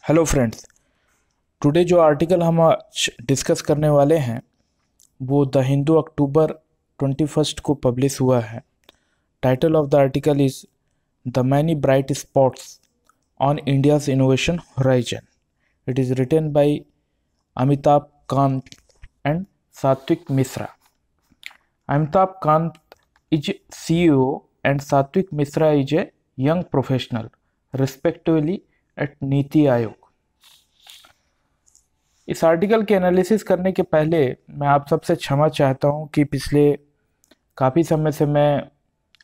Hello friends. Today जो article हम आज डिस्कस करने वाले हैं वो द हिंदू अक्टूबर 21 को पब्लिश हुआ है। Title of the article is the many bright spots on India's innovation horizon. It is written by Amitabh Kant and Satvik Mishra. Amitabh Kant is CEO and Satvik Misra is a young professional, respectively at NITI Aayog. इस article के analysis करने के पहले मैं आप सबसे क्षमा चाहता हूं कि पिछले काफ़ी समय से मैं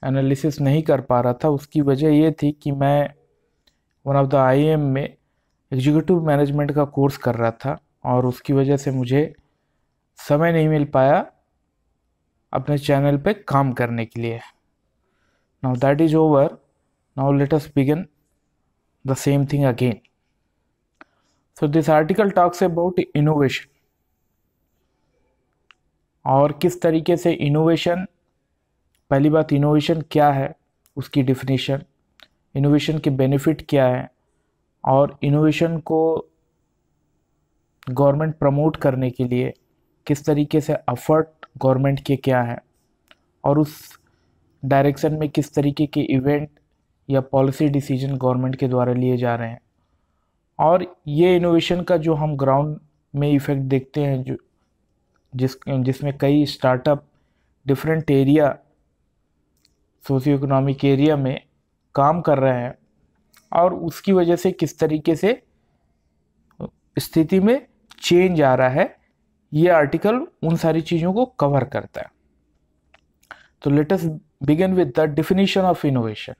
एनालिसिस नहीं कर पा रहा था। उसकी वजह ये थी कि मैं वन ऑफ द IIM में एग्जीक्यूटिव मैनेजमेंट का कोर्स कर रहा था और उसकी वजह से मुझे समय नहीं मिल पाया अपने चैनल पे काम करने के लिए। Now that is over, now let us begin the same thing again. So this article talks about innovation और किस तरीके से इनोवेशन, पहली बात इनोवेशन क्या है, उसकी डिफिनीशन, इनोवेशन के बेनिफिट क्या है और इनोवेशन को गवर्नमेंट प्रमोट करने के लिए किस तरीके से एफर्ट गवर्नमेंट के क्या है और उस डायरेक्शन में किस तरीके के इवेंट या पॉलिसी डिसीजन गवर्नमेंट के द्वारा लिए जा रहे हैं और ये इनोवेशन का जो हम ग्राउंड में इफ़ेक्ट देखते हैं जो जिसमें कई startup different area, socio economic area में काम कर रहे हैं और उसकी वजह से किस तरीके से स्थिति में चेंज आ रहा है, ये आर्टिकल उन सारी चीज़ों को कवर करता है। तो let us begin with the definition of innovation.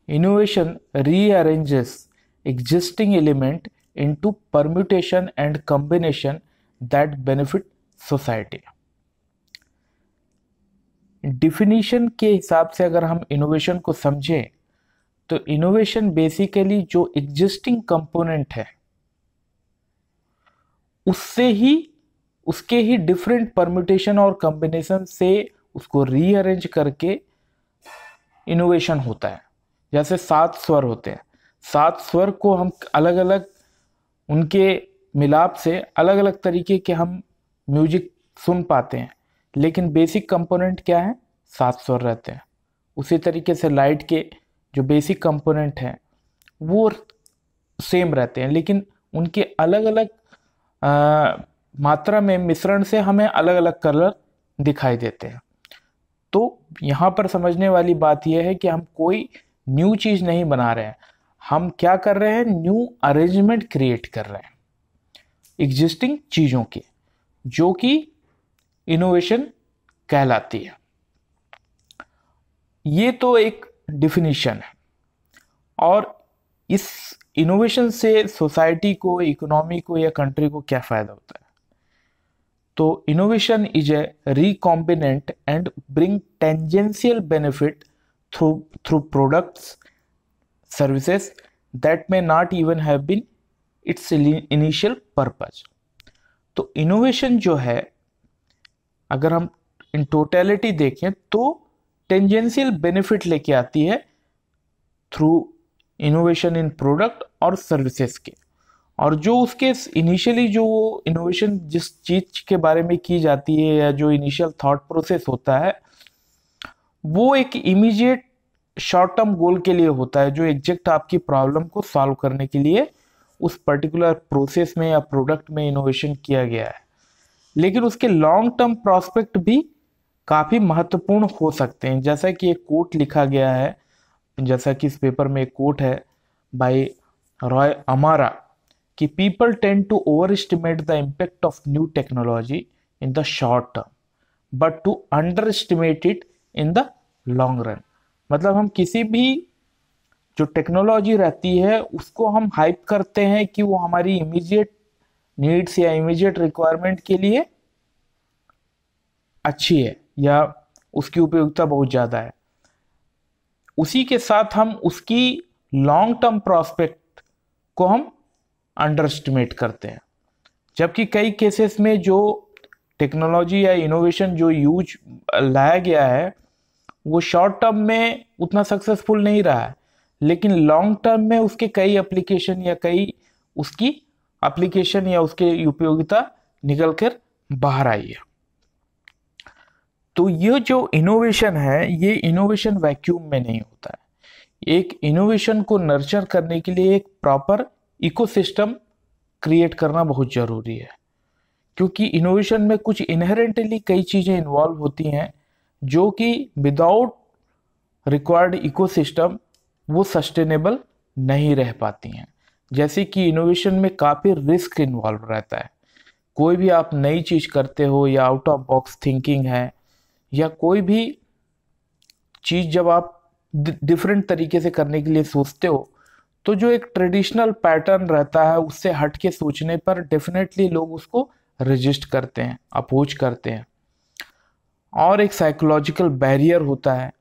Innovation rearranges existing element into permutation and combination that benefit society। Definition के हिसाब से अगर हम इनोवेशन को समझें तो इनोवेशन बेसिकली जो एग्जिस्टिंग कंपोनेंट है उसके ही डिफरेंट परम्यूटेशन और कॉम्बिनेशन से उसको रीअरेंज करके इनोवेशन होता है। जैसे 7 स्वर होते हैं, 7 स्वर को हम अलग अलग उनके मिलाप से अलग अलग तरीके के हम म्यूजिक सुन पाते हैं, लेकिन बेसिक कंपोनेंट क्या है, 7 स्वर रहते हैं। उसी तरीके से लाइट के जो बेसिक कंपोनेंट हैं वो सेम रहते हैं, लेकिन उनके अलग अलग मात्रा में मिश्रण से हमें अलग अलग कलर दिखाई देते हैं। तो यहाँ पर समझने वाली बात यह है कि हम कोई न्यू चीज़ नहीं बना रहे हैं, हम क्या कर रहे हैं, न्यू अरेंजमेंट क्रिएट कर रहे हैं एग्जिस्टिंग चीज़ों की, जो कि इनोवेशन कहलाती है। ये तो एक डिफिनीशन है और इस इनोवेशन से सोसाइटी को, इकोनॉमी को या कंट्री को क्या फ़ायदा होता है। तो innovation is A recombinant and bring tangential benefit through products services that may not even have been its initial purpose। तो इनोवेशन जो है अगर हम इन टोटलिटी देखें तो टेंजेंशियल बेनिफिट लेके आती है थ्रू इनोवेशन इन प्रोडक्ट और सर्विसेज के, और जो उसके इनिशियली जो इनोवेशन जिस चीज़ के बारे में की जाती है या जो इनिशियल थॉट प्रोसेस होता है वो एक इमीडिएट शॉर्ट टर्म गोल के लिए होता है, जो एग्जैक्ट आपकी प्रॉब्लम को सॉल्व करने के लिए उस पर्टिकुलर प्रोसेस में या प्रोडक्ट में इनोवेशन किया गया है। लेकिन उसके लॉन्ग टर्म प्रॉस्पेक्ट भी काफ़ी महत्वपूर्ण हो सकते हैं। जैसा कि एक कोट लिखा गया है, जैसा कि इस पेपर में एक कोट है बाय रॉय अमारा कि people tend to overestimate the impact of new technology in the short term but to underestimate it in the long run. मतलब हम किसी भी जो टेक्नोलॉजी रहती है उसको हम हाइप करते हैं कि वो हमारी इमीडिएट नीड्स या इमीडिएट रिक्वायरमेंट के लिए अच्छी है या उसकी उपयोगिता बहुत ज़्यादा है। उसी के साथ हम उसकी लॉन्ग टर्म प्रॉस्पेक्ट को हम अंडर एस्टिमेट करते हैं, जबकि कई केसेस में जो टेक्नोलॉजी या इनोवेशन जो यूज लाया गया है वो शॉर्ट टर्म में उतना सक्सेसफुल नहीं रहा है, लेकिन लॉन्ग टर्म में उसके कई एप्लीकेशन या कई उसकी एप्लीकेशन या उसके उपयोगिता निकल कर बाहर आई है। तो ये जो इनोवेशन है, ये इनोवेशन वैक्यूम में नहीं होता है। एक इनोवेशन को नर्चर करने के लिए एक प्रॉपर इकोसिस्टम क्रिएट करना बहुत जरूरी है, क्योंकि इनोवेशन में कुछ इनहेरेंटली कई चीजें इन्वॉल्व होती हैं जो कि विदाउट रिक्वायर्ड इकोसिस्टम वो सस्टेनेबल नहीं रह पाती हैं। जैसे कि इनोवेशन में काफ़ी रिस्क इन्वॉल्व रहता है। कोई भी आप नई चीज़ करते हो या आउट ऑफ बॉक्स थिंकिंग है या कोई भी चीज़ जब आप डिफरेंट तरीके से करने के लिए सोचते हो, तो जो एक ट्रेडिशनल पैटर्न रहता है उससे हट के सोचने पर डेफिनेटली लोग उसको रजिस्ट करते हैं, अपोज करते हैं, और एक साइकोलॉजिकल बैरियर होता है।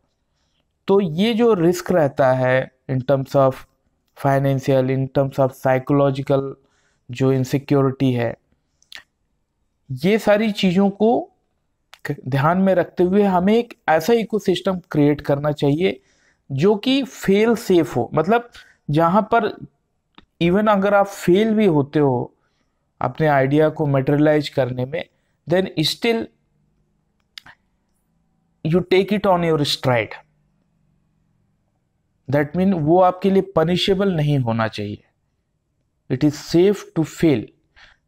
तो ये जो रिस्क रहता है in terms of financial, in terms of psychological जो इनसिक्योरिटी है, ये सारी चीज़ों को ध्यान में रखते हुए हमें एक ऐसा इकोसिस्टम क्रिएट करना चाहिए जो कि फेल सेफ हो। मतलब जहाँ पर इवन अगर आप फेल भी होते हो अपने आइडिया को मटेरियलाइज करने में, then still you take it on your stride. That mean वो आपके लिए पनिशेबल नहीं होना चाहिए। It is safe to fail,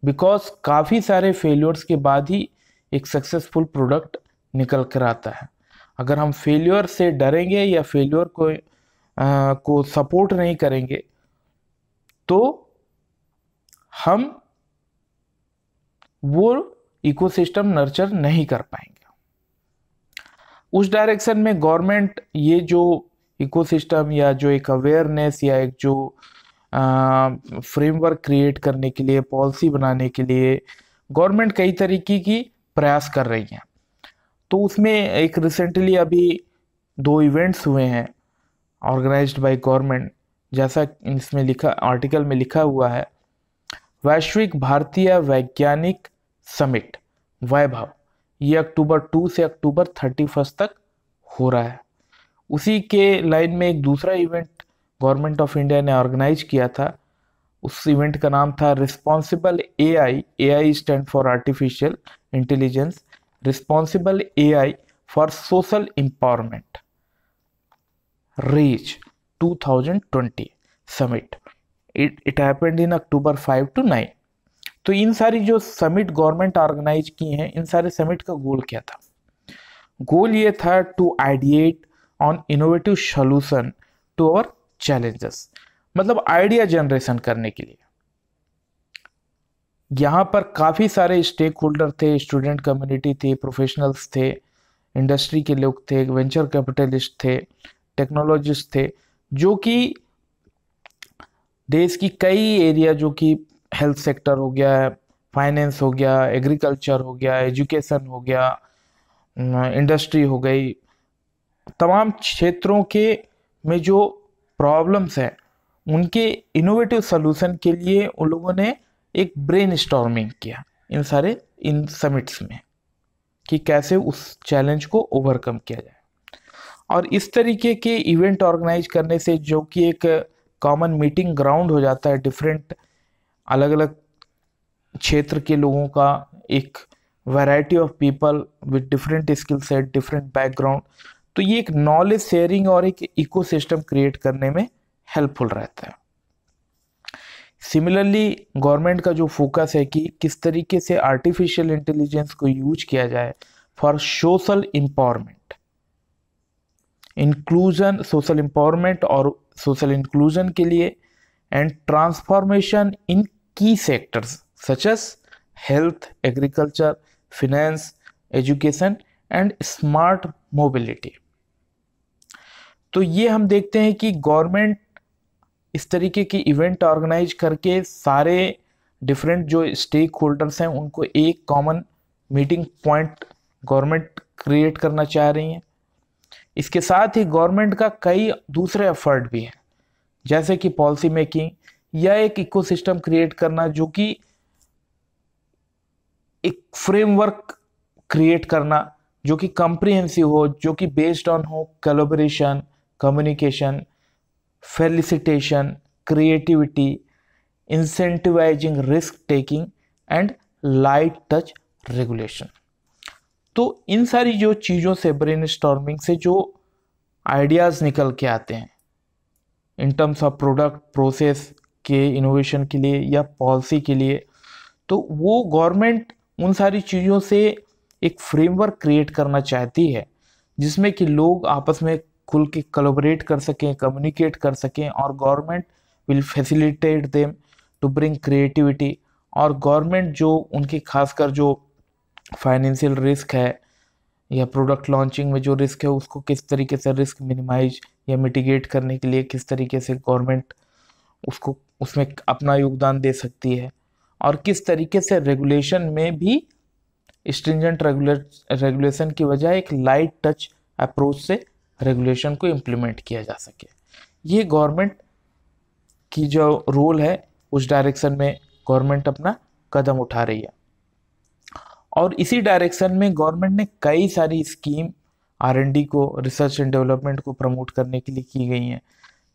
because काफ़ी सारे फेल्योर्स के बाद ही एक सक्सेसफुल प्रोडक्ट निकल कर आता है। अगर हम फेल्योर से डरेंगे या फेल्योर को सपोर्ट नहीं करेंगे तो हम वो इकोसिस्टम नर्चर नहीं कर पाएंगे। उस डायरेक्शन में गवर्नमेंट ये जो इकोसिस्टम या जो एक अवेयरनेस या एक जो फ्रेमवर्क क्रिएट करने के लिए, पॉलिसी बनाने के लिए गवर्नमेंट कई तरीके की प्रयास कर रही हैं। तो उसमें एक रिसेंटली अभी 2 इवेंट्स हुए हैं ऑर्गेनाइज्ड बाय गवर्नमेंट। जैसा इसमें लिखा, आर्टिकल में लिखा हुआ है, वैश्विक भारतीय वैज्ञानिक समिट वैभव, ये अक्टूबर 2 से अक्टूबर 31 तक हो रहा है। उसी के लाइन में एक दूसरा इवेंट गवर्नमेंट ऑफ इंडिया ने ऑर्गेनाइज किया था। उस इवेंट का नाम था responsible AI, AI stand for artificial intelligence, responsible AI for social empowerment reach 2020 summit. It happened in October 5 to 9। तो इन सारी जो समिट गवर्नमेंट ऑर्गेनाइज की हैं, इन सारे समिट का गोल क्या था? गोल ये था to ideate on innovative solution to our challenges, मतलब आइडिया जनरेशन करने के लिए। यहाँ पर काफ़ी सारे स्टेक होल्डर थे, स्टूडेंट कम्युनिटी थी, प्रोफेशनल्स थे, इंडस्ट्री के लोग थे, वेंचर कैपिटलिस्ट थे, टेक्नोलॉजिस्ट थे, जो कि देश की कई एरिया, जो कि हेल्थ सेक्टर हो गया, फाइनेंस हो गया, एग्रीकल्चर हो गया, एजुकेशन हो गया, इंडस्ट्री हो गई, तमाम क्षेत्रों के में जो प्रॉब्लम्स हैं उनके इनोवेटिव सॉल्यूशन के लिए उन लोगों ने एक ब्रेन स्टॉर्मिंग किया इन समिट्स में कि कैसे उस चैलेंज को ओवरकम किया जाए। और इस तरीके के इवेंट ऑर्गेनाइज करने से, जो कि एक कॉमन मीटिंग ग्राउंड हो जाता है डिफरेंट अलग अलग क्षेत्र के लोगों का, एक variety of people with different skill set, different background, तो ये एक नॉलेज शेयरिंग और एक इकोसिस्टम क्रिएट करने में हेल्पफुल रहता है। सिमिलरली गवर्नमेंट का जो फोकस है कि किस तरीके से आर्टिफिशियल इंटेलिजेंस को यूज किया जाए for social empowerment, inclusion, social empowerment और सोशल इंक्लूजन के लिए, and transformation in key sectors such as health, agriculture, finance, education and smart mobility. तो ये हम देखते हैं कि गवर्नमेंट इस तरीके की इवेंट ऑर्गेनाइज करके सारे डिफरेंट जो स्टेक होल्डर्स हैं उनको एक common meeting point government create करना चाह रही है। इसके साथ ही गवर्नमेंट का कई दूसरे एफर्ट भी हैं, जैसे कि पॉलिसी मेकिंग या एक इकोसिस्टम क्रिएट करना, जो कि एक फ्रेमवर्क क्रिएट करना जो कि कॉम्प्रिहेंसिव हो, जो कि बेस्ड ऑन हो collaboration, communication, felicitation, creativity, incentivising risk taking and light touch regulation. तो इन सारी जो चीज़ों से, ब्रेनस्टॉर्मिंग से जो आइडियाज़ निकल के आते हैं in terms of product process के इनोवेशन के लिए या पॉलिसी के लिए, तो वो गवर्नमेंट उन सारी चीज़ों से एक फ्रेमवर्क क्रिएट करना चाहती है जिसमें कि लोग आपस में खुल के कोलैबोरेट कर सकें, कम्युनिकेट कर सकें, और government will facilitate them to bring creativity. और गवर्नमेंट जो उनकी खासकर जो फाइनेंशियल रिस्क है या प्रोडक्ट लॉन्चिंग में जो रिस्क है उसको किस तरीके से रिस्क मिनिमाइज या मिटिगेट करने के लिए किस तरीके से गवर्नमेंट उसको उसमें अपना योगदान दे सकती है, और किस तरीके से रेगुलेशन में भी स्ट्रिंजेंट रेगुलेशन की बजाय एक लाइट टच अप्रोच से रेगुलेशन को इम्प्लीमेंट किया जा सके। ये गवर्नमेंट की जो रोल है उस डायरेक्शन में गवर्नमेंट अपना कदम उठा रही है। और इसी डायरेक्शन में गवर्नमेंट ने कई सारी स्कीम R&D को, रिसर्च एंड डेवलपमेंट को प्रमोट करने के लिए की गई हैं।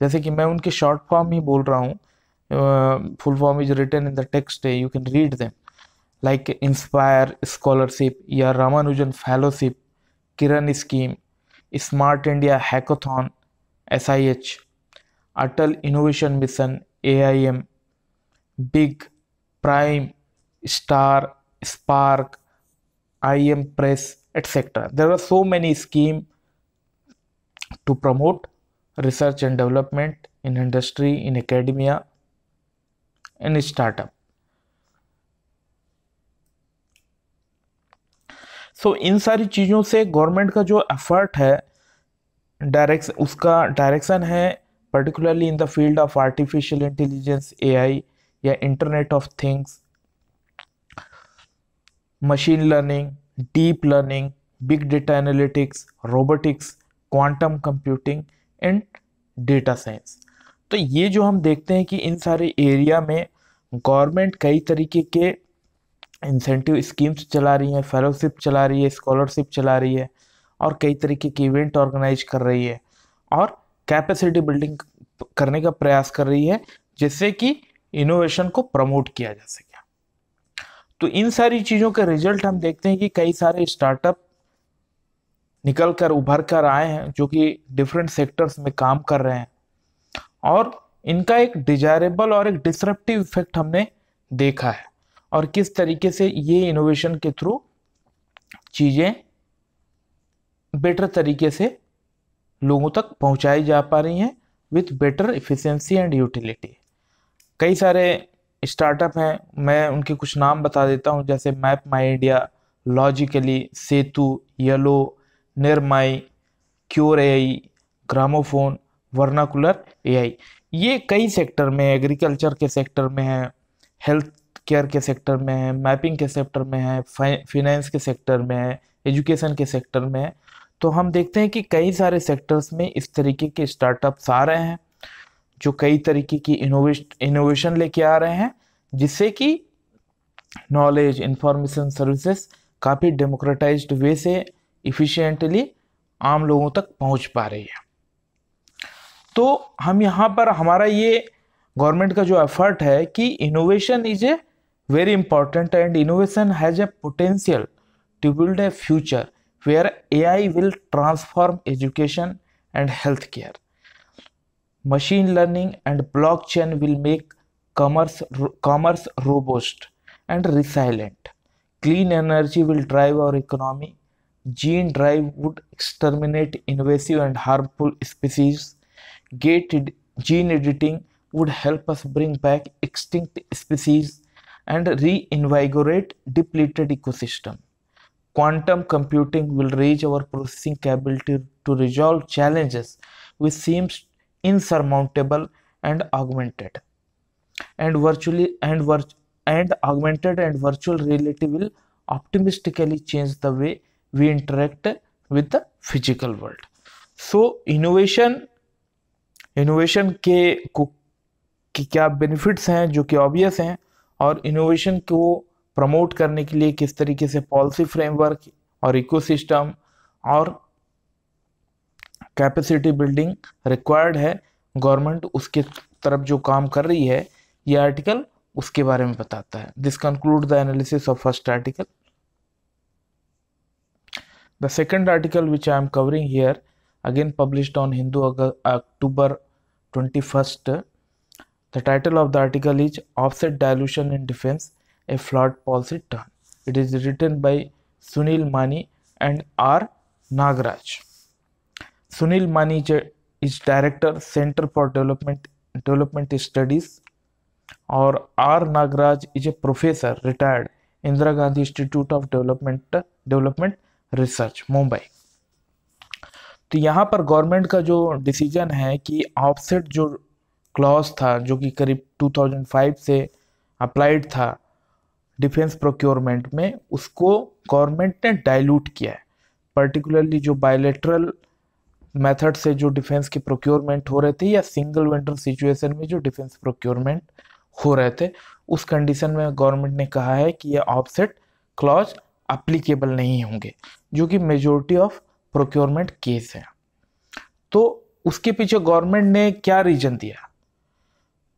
जैसे कि मैं उनके शॉर्ट फॉर्म ही बोल रहा हूँ, full form is written in the text, you can read them, like inspire scholarship या Ramanujan fellowship, Kiran scheme, smart India hackathon SIH, Atal innovation mission AIM, big, prime, star, spark, IM Press, etc. There were so many schemes to promote research and development in industry, in academia, in startup. So इन सारी चीज़ों से government का जो effort है उसका direction है particularly in the field of artificial intelligence AI या internet of things, machine learning, deep learning, big data analytics, robotics, quantum computing and data science. तो ये जो हम देखते हैं कि इन सारे एरिया में गवर्नमेंट कई तरीके के इंसेंटिव स्कीम्स चला रही है, फेलोशिप चला रही है, स्कॉलरशिप चला रही है, और कई तरीके के इवेंट ऑर्गेनाइज कर रही है और कैपेसिटी बिल्डिंग करने का प्रयास कर रही है जिससे कि इनोवेशन को प्रमोट किया जा सके। तो इन सारी चीज़ों के रिजल्ट हम देखते हैं कि कई सारे स्टार्टअप निकल कर उभर कर आए हैं जो कि डिफरेंट सेक्टर्स में काम कर रहे हैं, और इनका एक डिजायरेबल और एक डिसरप्टिव इफेक्ट हमने देखा है, और किस तरीके से ये इनोवेशन के थ्रू चीज़ें बेटर तरीके से लोगों तक पहुंचाई जा पा रही हैं with better efficiency and utility. कई सारे स्टार्टअप हैं, मैं उनके कुछ नाम बता देता हूं, जैसे map my India, logically, Setu, yellow, Nirmai, cure AI, gramophone, vernacular AI। ये कई सेक्टर में, एग्रीकल्चर के सेक्टर में है, हेल्थ केयर के सेक्टर में है, मैपिंग के सेक्टर में है, फाइनेंस के सेक्टर में है, एजुकेशन के सेक्टर में है। तो हम देखते हैं कि कई सारे सेक्टर्स में इस तरीके के स्टार्टअप्स आ रहे हैं जो कई तरीके की इनोवेशन लेके आ रहे हैं, जिससे कि नॉलेज, इंफॉर्मेशन, सर्विसेज काफ़ी डेमोक्रेटाइज्ड वे से इफिशिएंटली आम लोगों तक पहुंच पा रही है। तो हम यहाँ पर हमारा ये गवर्नमेंट का जो एफर्ट है कि innovation is a very important and innovation has a potential to build a future where AI will transform education and healthcare. Machine learning and blockchain will make commerce robust and resilient. Clean energy will drive our economy. Gene drive would exterminate invasive and harmful species. Gene editing would help us bring back extinct species and reinvigorate depleted ecosystem. Quantum computing will raise our processing capability to resolve challenges which seems insurmountable and augmented and augmented and virtual reality will optimistically change the way we interact with the physical world. So innovation के क्या benefits हैं जो कि obvious हैं, और innovation को promote करने के लिए किस तरीके से पॉलिसी फ्रेमवर्क और इकोसिस्टम और कैपेसिटी बिल्डिंग रिक्वायर्ड है, गवर्नमेंट उसके तरफ जो काम कर रही है, ये आर्टिकल उसके बारे में बताता है। This conclude the analysis of first article. The second article which I am covering here, again published on Hindu October 21st. The title of the article is Offset Dilution in Defense, a Flawed Policy Turn. It is written by Sunil Mani and R. Nagaraj. Sunil Mani is Director, Center for Development Studies, और R. Nagaraj is a Professor, retired, Indira Gandhi Institute of Development Research, Mumbai. तो यहाँ पर government का जो decision है कि offset जो clause था, जो कि करीब 2005 से अप्लाइड था डिफेंस प्रोक्योरमेंट में, उसको गवर्नमेंट ने डाइल्यूट किया है। पर्टिकुलरली जो बायलैटरल मेथड से जो डिफेंस के प्रोक्योरमेंट हो रहे थे या सिंगल वेंडर सिचुएशन में जो डिफेंस प्रोक्योरमेंट हो रहे थे, उस कंडीशन में गवर्नमेंट ने कहा है कि ये ऑफसेट क्लॉज अप्लीकेबल नहीं होंगे, जो कि मेजोरिटी ऑफ प्रोक्योरमेंट केस है। तो उसके पीछे गवर्नमेंट ने क्या रीजन दिया,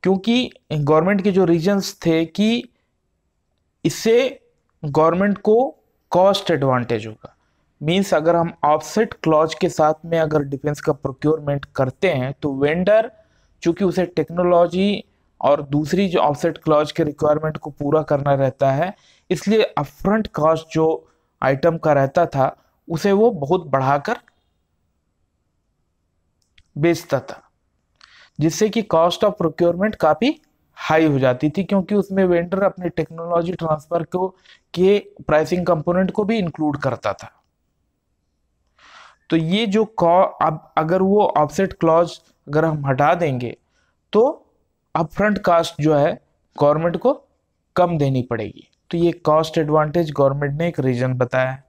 क्योंकि गवर्नमेंट के जो रीजंस थे कि इससे गवर्नमेंट को कॉस्ट एडवांटेज होगा। मींस अगर हम ऑफसेट क्लॉज के साथ में अगर डिफेंस का प्रोक्योरमेंट करते हैं तो वेंडर, चूंकि उसे टेक्नोलॉजी और दूसरी जो ऑफसेट क्लॉज के रिक्वायरमेंट को पूरा करना रहता है, इसलिए अपफ्रंट कॉस्ट जो आइटम का रहता था उसे वो बहुत बढ़ाकर बेचता था, जिससे कि कॉस्ट ऑफ प्रोक्योरमेंट काफी हाई हो जाती थी, क्योंकि उसमें वेंडर अपने टेक्नोलॉजी ट्रांसफर को के प्राइसिंग कंपोनेंट को भी इंक्लूड करता था। तो ये जो अब अगर वो ऑफसेट क्लॉज अगर हम हटा देंगे तो अपफ्रंट कॉस्ट जो है गवर्नमेंट को कम देनी पड़ेगी। तो ये कॉस्ट एडवांटेज गवर्नमेंट ने एक रीजन बताया है।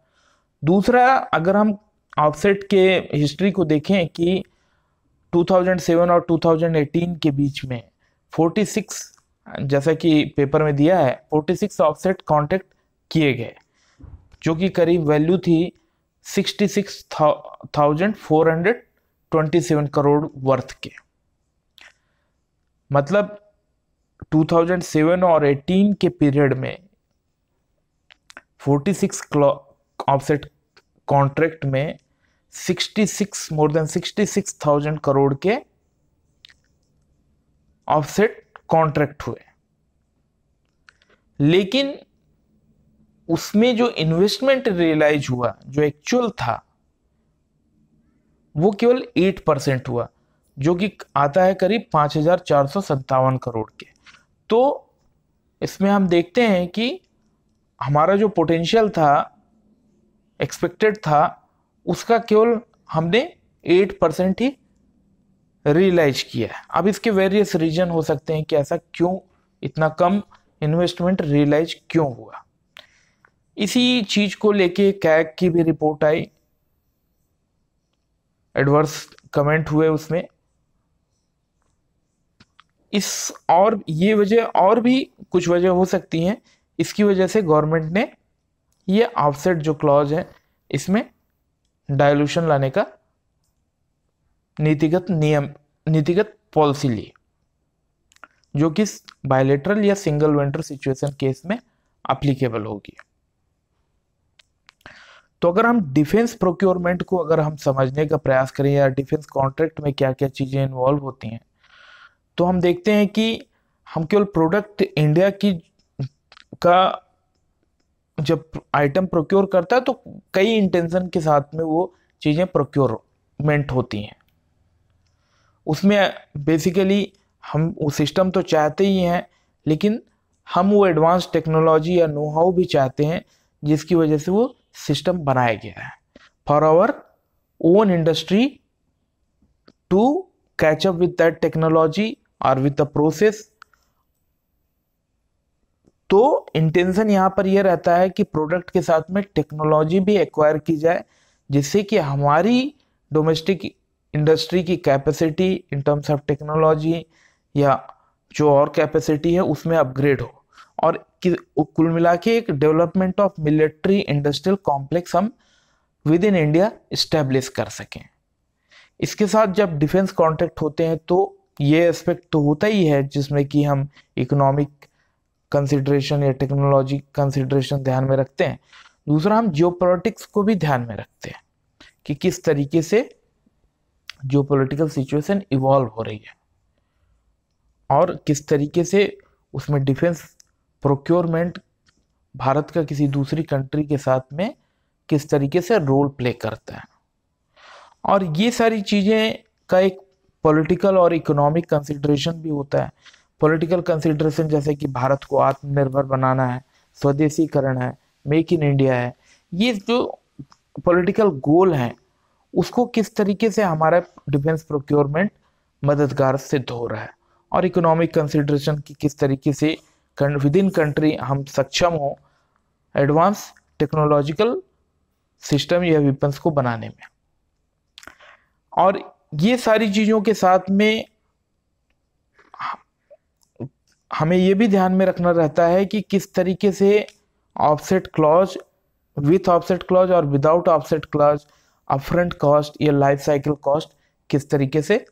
दूसरा, अगर हम ऑफसेट के हिस्ट्री को देखें कि 2007 और 2018 के बीच में 46, जैसा कि पेपर में दिया है, 46 ऑफसेट कॉन्ट्रैक्ट किए गए, जो कि करीब वैल्यू थी 66,427 करोड़ वर्थ के। मतलब 2007 और 18 के पीरियड में 46 ऑफसेट कॉन्ट्रैक्ट में more than 66,000 करोड़ के ऑफसेट कॉन्ट्रैक्ट हुए। लेकिन उसमें जो इन्वेस्टमेंट रियलाइज हुआ, जो एक्चुअल था, वो केवल 8% हुआ, जो कि आता है करीब 5,457 करोड़ के। तो इसमें हम देखते हैं कि हमारा जो पोटेंशियल था, एक्सपेक्टेड था, उसका केवल हमने 8% ही रियलाइज किया है। अब इसके वेरियस रीजन हो सकते हैं कि ऐसा क्यों, इतना कम इन्वेस्टमेंट रियलाइज क्यों हुआ। इसी चीज को लेके कैग की भी रिपोर्ट आई, एडवर्स कमेंट हुए उसमें। और ये वजह, और भी कुछ वजह हो सकती हैं। इसकी वजह से गवर्नमेंट ने ये ऑफसेट जो क्लॉज है इसमें डायलूशन लाने का नीतिगत पॉलिसी ली, जो कि बायलैटरल या सिंगल वेंडर सिचुएशन केस में एप्लीकेबल होगी। तो अगर हम डिफेंस प्रोक्योरमेंट को अगर हम समझने का प्रयास करें, या डिफेंस कॉन्ट्रैक्ट में क्या क्या चीजें इन्वॉल्व होती हैं, तो हम देखते हैं कि हम केवल प्रोडक्ट इंडिया की का जब आइटम प्रोक्योर करता है तो कई इंटेंशन के साथ में वो चीजें प्रोक्योरमेंट होती हैं। उसमें बेसिकली हम वो सिस्टम तो चाहते ही हैं, लेकिन हम वो एडवांस टेक्नोलॉजी या नो हाउ भी चाहते हैं, जिसकी वजह से वो सिस्टम बनाया गया है for our own industry to catch up with that technology और विद द प्रोसेस। तो इंटेंशन यहाँ पर यह रहता है कि प्रोडक्ट के साथ में टेक्नोलॉजी भी एक्वायर की जाए, जिससे कि हमारी डोमेस्टिक इंडस्ट्री की capacity in terms of technology या जो और कैपेसिटी है उसमें अपग्रेड हो, और कुल मिला के एक development of military industrial complex हम विद इन इंडिया इस्टेब्लिश कर सकें। इसके साथ जब डिफेंस कॉन्ट्रैक्ट होते हैं तो ये एस्पेक्ट तो होता ही है जिसमें कि हम इकोनॉमिक कंसिडरेशन या टेक्नोलॉजी कंसिडरेशन ध्यान में रखते हैं। दूसरा, हम जियोपॉलिटिक्स को भी ध्यान में रखते हैं कि किस तरीके से जियोपॉलिटिकल सिचुएशन इवॉल्व हो रही है और किस तरीके से उसमें डिफेंस प्रोक्योरमेंट भारत का किसी दूसरी कंट्री के साथ में किस तरीके से रोल प्ले करता है। और ये सारी चीज़ें का एक पॉलिटिकल और इकोनॉमिक कंसिडरेशन भी होता है। पॉलिटिकल कंसिडरेशन जैसे कि भारत को आत्मनिर्भर बनाना है, स्वदेशीकरण है, मेक इन इंडिया है, ये जो पॉलिटिकल गोल हैं उसको किस तरीके से हमारा डिफेंस प्रोक्योरमेंट मददगार सिद्ध हो रहा है। और इकोनॉमिक कंसिडरेशन की किस तरीके से विद इन कंट्री हम सक्षम हो एडवांस टेक्नोलॉजिकल सिस्टम या वेपन्स को बनाने में। और ये सारी चीज़ों के साथ में हमें ये भी ध्यान में रखना रहता है कि किस तरीके से offset clause, with offset clause और without offset clause, upfront cost या लाइफ साइकिल कॉस्ट किस तरीके से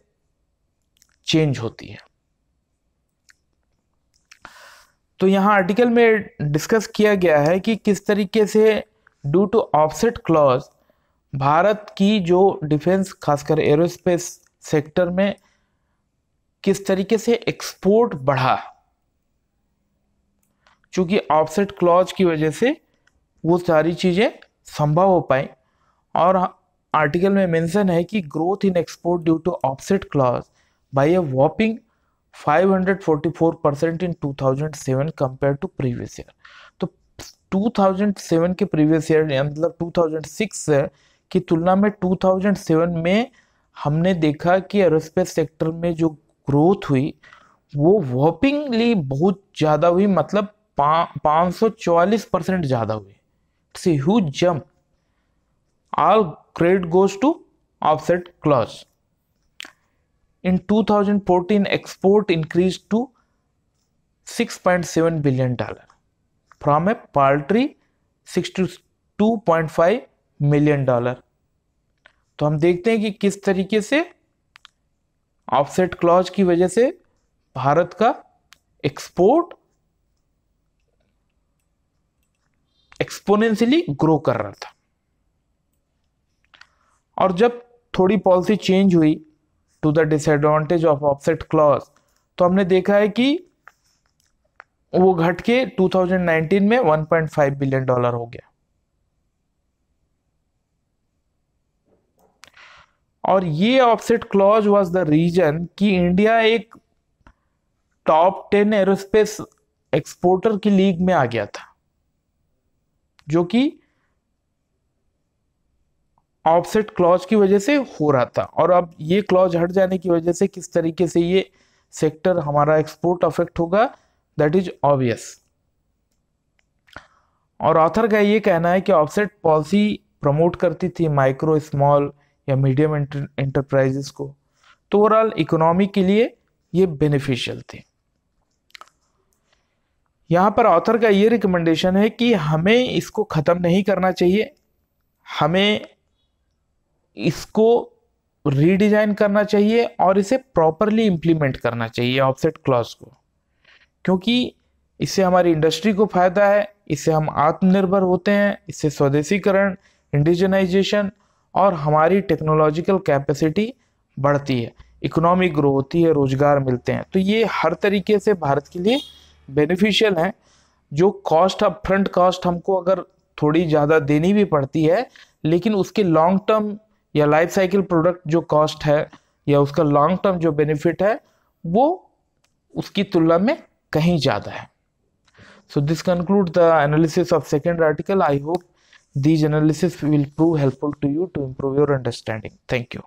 चेंज होती है। तो यहाँ आर्टिकल में डिस्कस किया गया है कि किस तरीके से due to offset clause Bharat की जो डिफेंस खासकर एरोस्पेस सेक्टर में किस तरीके से एक्सपोर्ट बढ़ा, चूंकि ऑफसेट क्लॉज की वजह से वो सारी चीजें संभव हो पाई। और आर्टिकल में मेंशन है कि growth in export due to offset clause by a whopping 544% in 2007 compare to previous year. तो 2007 के प्रीवियस ईयर मतलब 2006 की तुलना में 2007 में हमने देखा कि एरोस्पेस सेक्टर में जो ग्रोथ हुई वो वॉपिंगली बहुत ज़्यादा हुई, मतलब 544% ज़्यादा हुई। It's a huge jump. All credit goes to offset clause. In 2014, export increased to $6.7 billion from a paltry $62.5 million। तो हम देखते हैं कि किस तरीके से ऑफसेट क्लॉज की वजह से भारत का एक्सपोर्ट एक्सपोनेंशियली ग्रो कर रहा था। और जब थोड़ी पॉलिसी चेंज हुई to the disadvantage of offset clause, तो हमने देखा है कि वो घट के 2019 में $1.5 बिलियन हो गया। और ये offset clause was the reason कि इंडिया एक टॉप 10 एरोस्पेस एक्सपोर्टर की लीग में आ गया था, जो कि ऑफसेट क्लॉज की वजह से हो रहा था। और अब ये क्लॉज हट जाने की वजह से किस तरीके से ये सेक्टर हमारा एक्सपोर्ट अफेक्ट होगा, दैट इज ऑब्वियस। और ऑथर का ये कहना है कि ऑफसेट पॉलिसी प्रमोट करती थी माइक्रो, स्मॉल या मीडियम एंटरप्राइजेस को, तो ओवरऑल इकोनॉमी के लिए ये बेनिफिशियल थी। यहाँ पर ऑथर का ये रिकमेंडेशन है कि हमें इसको ख़त्म नहीं करना चाहिए, हमें इसको रीडिजाइन करना चाहिए और इसे प्रॉपरली इंप्लीमेंट करना चाहिए ऑफसेट क्लॉज को, क्योंकि इससे हमारी इंडस्ट्री को फायदा है, इससे हम आत्मनिर्भर होते हैं, इससे स्वदेशीकरण, इंडिजनाइजेशन और हमारी टेक्नोलॉजिकल कैपेसिटी बढ़ती है, इकोनॉमिक ग्रो होती है, रोजगार मिलते हैं। तो ये हर तरीके से भारत के लिए बेनिफिशियल है। जो कॉस्ट, अप फ्रंट कॉस्ट हमको अगर थोड़ी ज़्यादा देनी भी पड़ती है, लेकिन उसके लॉन्ग टर्म या लाइफ साइकिल प्रोडक्ट जो कॉस्ट है या उसका लॉन्ग टर्म जो बेनिफिट है वो उसकी तुलना में कहीं ज़्यादा है। So this concludes the analysis of second article. I hope these analysis will prove helpful to you to improve your understanding. Thank you.